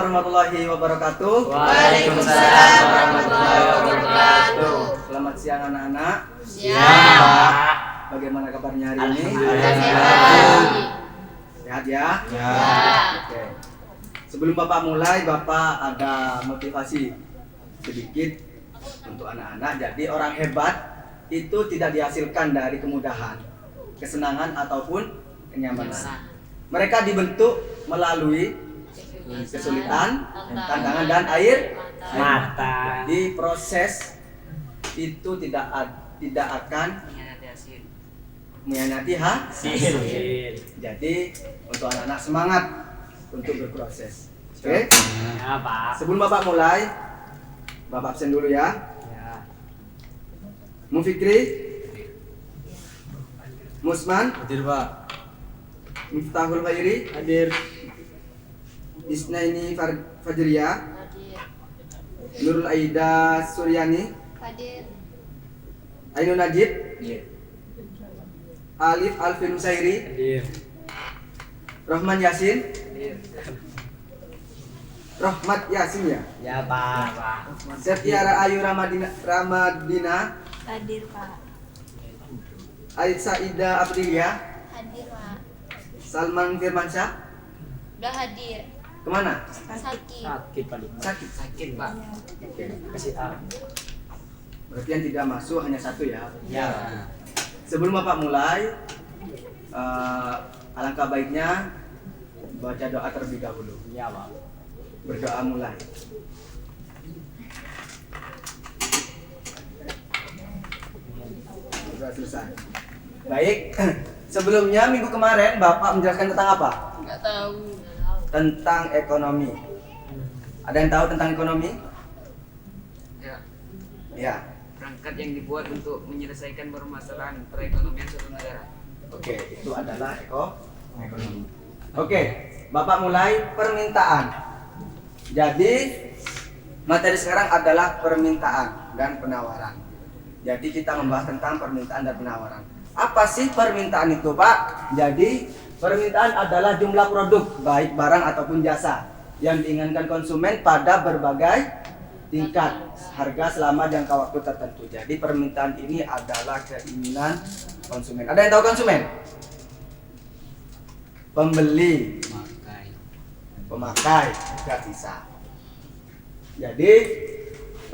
warahmatullahi wabarakatuh. Waalaikumsalam warahmatullahi wabarakatuh. Selamat siang anak-anak. Siang. Bagaimana kabarnya hari ini? Alhamdulillah. Sehat ya? Ya. Oke. Sebelum Bapak mulai, Bapak ada motivasi sedikit untuk anak-anak. Jadi orang hebat itu tidak dihasilkan dari kemudahan, kesenangan ataupun kenyamanan. Mereka dibentuk melalui kesulitan, tantangan dan air Mata. Jadi proses itu tidak akan mengkhianati hasil. Jadi untuk anak-anak semangat untuk berproses. Oke? Ya, Pak. Sebelum Bapak mulai, Bapak absen dulu ya. Ya. Mufikri, Musman, Hadir Pak. Miftahul Khairi, Hadir. Isnaini Fajriya, Nurul Aida Suryani, Hadir. Ainun Najib, Iya. Alif Alvin Usairi, Hadir. Rahman Yasin, Hadir. Rahmat Yasin ya, Ya, Pak. Setiara Ayu Ramadina, Hadir, Pak. Aisyah Ida Aprilia, Hadir, Pak. Salman Firmansyah. Udah hadir. Kemana? Sakit. Sakit paling. Sakit Pak. Oke. Kasih tahu. Berarti yang tidak masuk hanya satu ya. Ya. Sebelum Bapak mulai, alangkah baiknya baca doa terlebih dahulu. Ya, Pak. Berdoa mulai. Sudah selesai. Baik. Sebelumnya minggu kemarin Bapak menjelaskan tentang apa? Enggak tahu. Tentang ekonomi. Ada yang tahu tentang ekonomi? Ya, Ya. perangkat yang dibuat untuk menyelesaikan permasalahan perekonomian suatu negara. Oke, itu adalah ekonomi. Oke, Bapak mulai permintaan. Jadi materi sekarang adalah permintaan dan penawaran. Jadi kita membahas tentang permintaan dan penawaran. Apa sih permintaan itu, Pak? Jadi permintaan adalah jumlah produk, baik barang ataupun jasa, yang diinginkan konsumen pada berbagai tingkat harga selama jangka waktu tertentu. Jadi permintaan ini adalah keinginan konsumen. Ada yang tahu konsumen? Pembeli, pemakai juga bisa. Jadi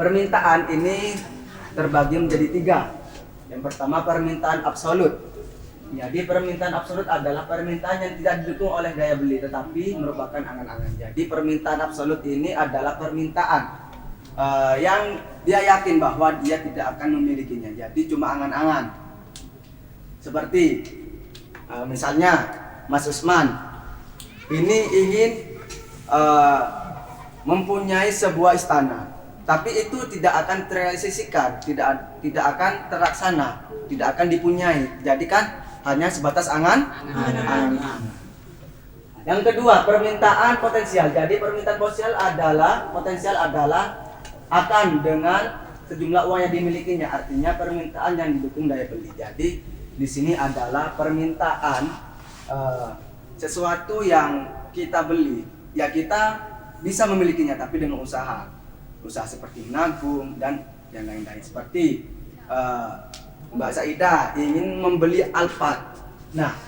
permintaan ini terbagi menjadi tiga. Yang pertama permintaan absolut. Jadi permintaan absolut adalah permintaan yang tidak didukung oleh daya beli tetapi merupakan angan-angan. Jadi permintaan absolut ini adalah permintaan yang dia yakin bahwa dia tidak akan memilikinya. Jadi cuma angan-angan. Seperti misalnya Mas Usman ini ingin mempunyai sebuah istana, tapi itu tidak akan terrealisasikan, tidak akan terlaksana, tidak akan dipunyai. Jadi kan hanya sebatas angan-angan. Yang kedua, permintaan potensial. Jadi permintaan potensial adalah akan dengan sejumlah uang yang dimilikinya. Artinya permintaan yang didukung daya beli. Jadi di sini adalah permintaan sesuatu yang kita beli. Ya kita bisa memilikinya tapi dengan usaha seperti menabung dan yang lain-lain. Seperti Mbak Saida ingin membeli Alphard. Nah,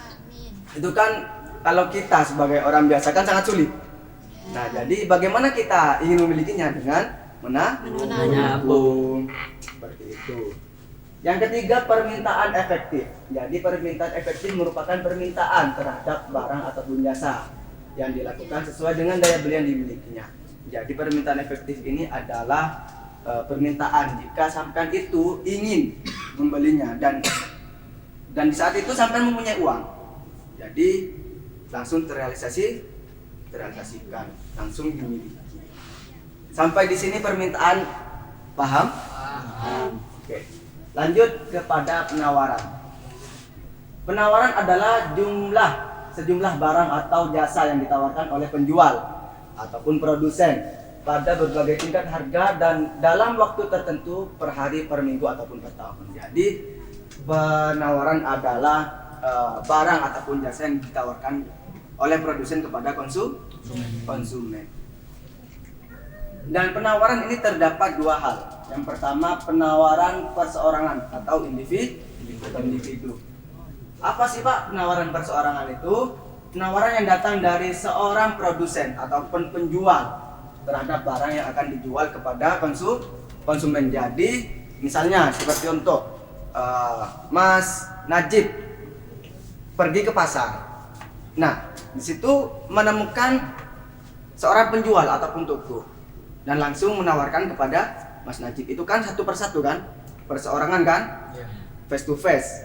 itu kan kalau kita sebagai orang biasa kan sangat sulit. Nah, jadi bagaimana kita ingin memilikinya dengan menabung seperti itu. Yang ketiga, permintaan efektif. Jadi permintaan efektif merupakan permintaan terhadap barang ataupun jasa yang dilakukan sesuai dengan daya beli yang dimilikinya. Jadi permintaan efektif ini adalah permintaan jika sampean itu ingin membelinya dan di saat itu sampean mempunyai uang. Jadi langsung terrealisasikan, langsung dimiliki. Sampai di sini permintaan paham? Oke. Lanjut kepada penawaran. Penawaran adalah sejumlah barang atau jasa yang ditawarkan oleh penjual ataupun produsen pada berbagai tingkat harga dan dalam waktu tertentu per hari, per minggu ataupun per tahun. Jadi penawaran adalah barang ataupun jasa yang ditawarkan oleh produsen kepada konsumen. Dan penawaran ini terdapat dua hal. Yang pertama penawaran perseorangan atau individu. Apa sih Pak penawaran perseorangan itu? Penawaran yang datang dari seorang produsen ataupun penjual terhadap barang yang akan dijual kepada konsumen. Jadi misalnya seperti contoh Mas Najib pergi ke pasar. Nah, di situ menemukan seorang penjual ataupun toko dan langsung menawarkan kepada Mas Najib. Itu kan satu persatu kan, perseorangan kan, face to face.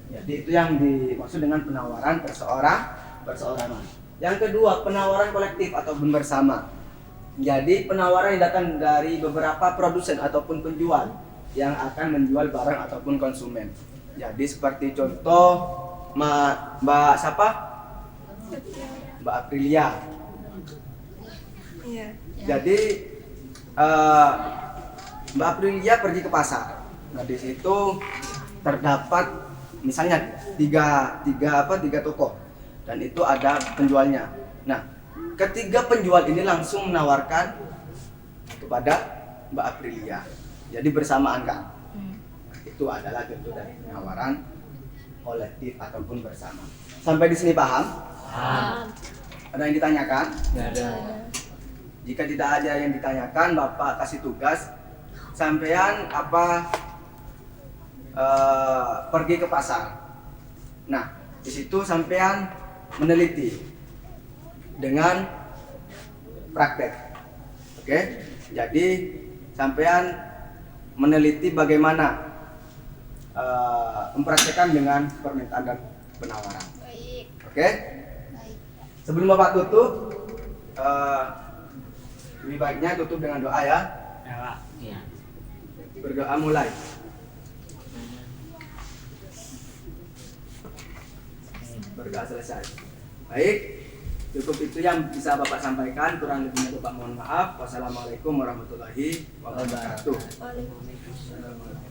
Jadi itu yang dimaksud dengan penawaran perseorangan. Yang kedua, penawaran kolektif ataupun bersama. Jadi penawaran yang datang dari beberapa produsen ataupun penjual yang akan menjual barang ataupun konsumen. Jadi seperti contoh Mbak siapa? Mbak Aprilia. Iya. Jadi Mbak Aprilia pergi ke pasar. Nah di situ terdapat misalnya tiga toko dan itu ada penjualnya. Nah ketiga penjual ini langsung menawarkan kepada Mbak Aprilia. Jadi bersamaan kan. Itu adalah contoh dari penawaran kolektif ataupun bersama. Sampai di sini paham? Ada yang ditanyakan? Jika tidak ada yang ditanyakan, Bapak kasih tugas sampean pergi ke pasar. Nah, di situ sampean meneliti dengan praktek. Oke? Jadi sampean meneliti bagaimana mempraktekkan dengan permintaan dan penawaran. Baik. Oke? Baik. Sebelum Bapak tutup, lebih baiknya tutup dengan doa ya. Ya, Pak. Iya. Berdoa mulai. Berdoa selesai. Baik, cukup itu yang bisa Bapak sampaikan. Kurang lebihnya Bapak mohon maaf. Wassalamualaikum warahmatullahi wabarakatuh. Waalaikumsalam.